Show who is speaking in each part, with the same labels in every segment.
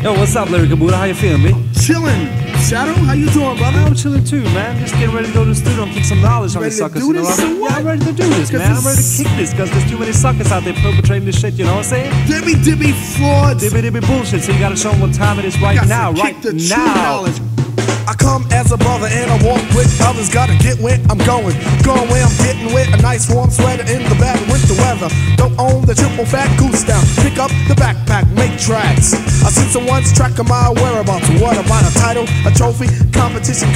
Speaker 1: Yo, what's up, Lyrical Buddha? How you feeling, B?
Speaker 2: Chillin'. Shadow, how you doing, brother?
Speaker 1: I'm chilling too, man. Just getting ready to go to the studio and kick some knowledge on these suckers.
Speaker 2: Ready to do this or what?
Speaker 1: Yeah, I'm ready to do this, man. I'm ready to kick this because there's too many suckers out there perpetrating this shit, you know what I'm saying?
Speaker 2: Dibby frauds.
Speaker 1: Dibby bullshit, so you gotta show them what time it is right now, right now.
Speaker 2: I come as a brother and I walk with others. Gotta get where I'm going. Going where I'm getting wet. A nice warm sweater in the bad winter weather. Don't own the triple fat goose down. Pick up the backpack, make tracks. I seen someone's track of my whereabouts. What about a title, a trophy, competition?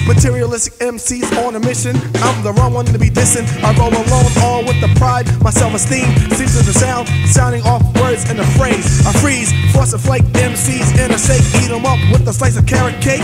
Speaker 2: Materialistic MCs on a mission. I'm the wrong one to be dissing. I roll alone, all with the pride. My self-esteem seems to the sound, sounding off words in a phrase. I freeze, force a flake MCs in a shake. Eat them up with a slice of carrot cake.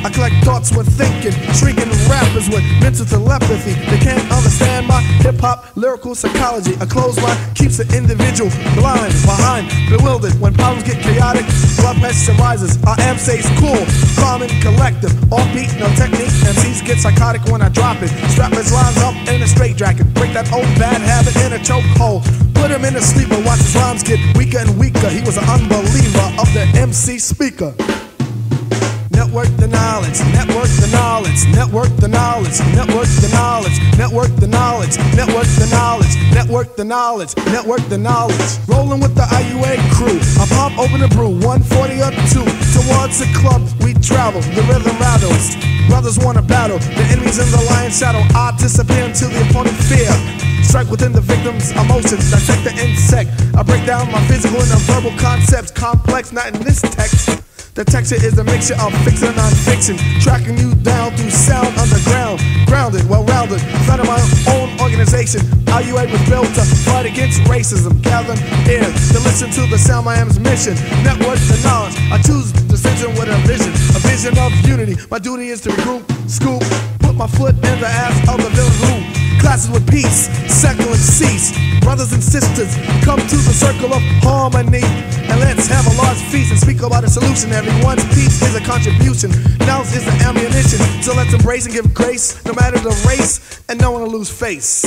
Speaker 2: I collect thoughts when thinking, shrinking rappers with mental telepathy. They can't understand my hip-hop lyrical psychology. A clothesline keeps the individual blind, behind, bewildered. When problems get chaotic, blood pressure rises. I am stays cool, calm and collective. Offbeat, no technique, MCs get psychotic when I drop it. Strap his lines up in a straight jacket. Break that old bad habit in a chokehold. Put him in a sleeper, watch his rhymes get weaker and weaker. He was an unbeliever of the MC speaker. Network the knowledge, network the knowledge, network the knowledge, network the knowledge, network the knowledge, network the knowledge, network the knowledge, network the knowledge. Rolling with the IUA crew, I pop open the brew, 140 or 2. Towards the club we travel, the rhythm rattles. Brothers wanna battle, the enemies in the lion's shadow. I disappear until the opponent fear. Strike within the victim's emotions, dissect the insect. I break down my physical and verbal concepts, complex, not in this text. The texture is a mixture of fiction and non-fiction, tracking you down through sound underground. Grounded, well-rounded, found my own organization. IUA was built to fight against racism. Gathering ears to listen to the sound Miami's mission. Network the knowledge. I choose decision with a vision of unity. My duty is to regroup, scoop, put my foot in the ass of the villain who classes with peace, secular cease. Brothers and sisters, come to the circle of harmony. And let's have a large feast and speak about a solution. Everyone's piece is a contribution. Knowledge is the ammunition. So let's embrace and give grace, no matter the race, and no one will lose face.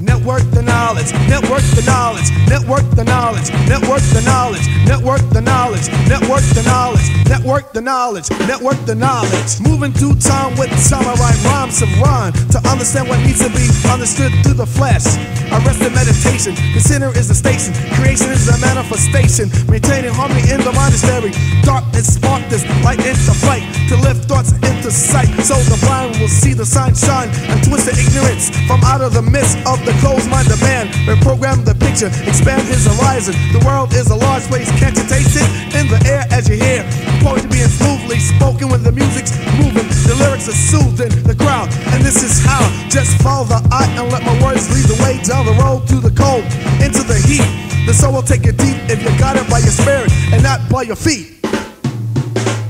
Speaker 2: Network the knowledge, network the knowledge, network the knowledge, network the knowledge, network the knowledge, network the knowledge, network the knowledge, network the knowledge. Moving through time with samurai rhymes of rhyme to understand what needs to be understood through the flesh. I rest in meditation. The center is the station. Creation is the manifestation. Maintaining harmony in the monastery. Darkness spark this light into flight to lift thoughts into sight. So the blind will see the sign shine and twist the ignorance from out of the midst of the closed mind of man. Reprogram the picture, expand his horizon. The world is a large place, can't you taste it? In the air as you hear poetry being smoothly spoken when the music's moving. The lyrics are soothing the crowd, and this is how. Just follow the eye and let my words lead the way down the road through the cold, into the heat. The soul will take it deep if you got it by your spirit and not by your feet.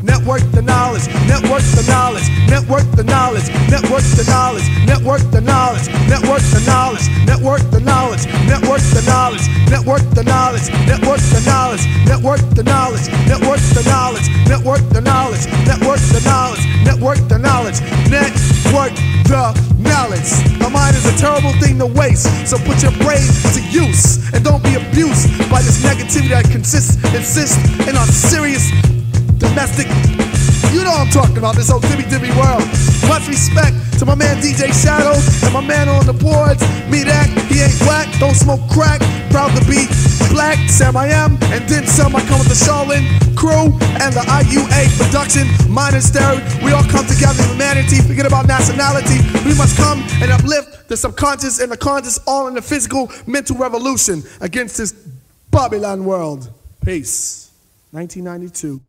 Speaker 2: Network the knowledge, network the knowledge, network the knowledge, network the knowledge, network the knowledge, network the knowledge, network the knowledge, network the knowledge, network the knowledge, network the knowledge, network the knowledge, network the knowledge, network the knowledge, network the knowledge, network the knowledge, network the knowledge. My mind is a terrible thing to waste, so put your brain to use and don't be abused by this negativity that insists in our serious domestic, you know what I'm talking about, this whole dibby world. Much respect to my man DJ Shadow and my man on the boards. Me that, he ain't whack, don't smoke crack. Proud to be black, Sam I am, and then some. I come with the Shaolin crew and the IUA production. Monastery, we all come together in humanity. Forget about nationality. We must come and uplift the subconscious and the conscious, all in the physical, mental revolution against this Babylon world. Peace. 1992.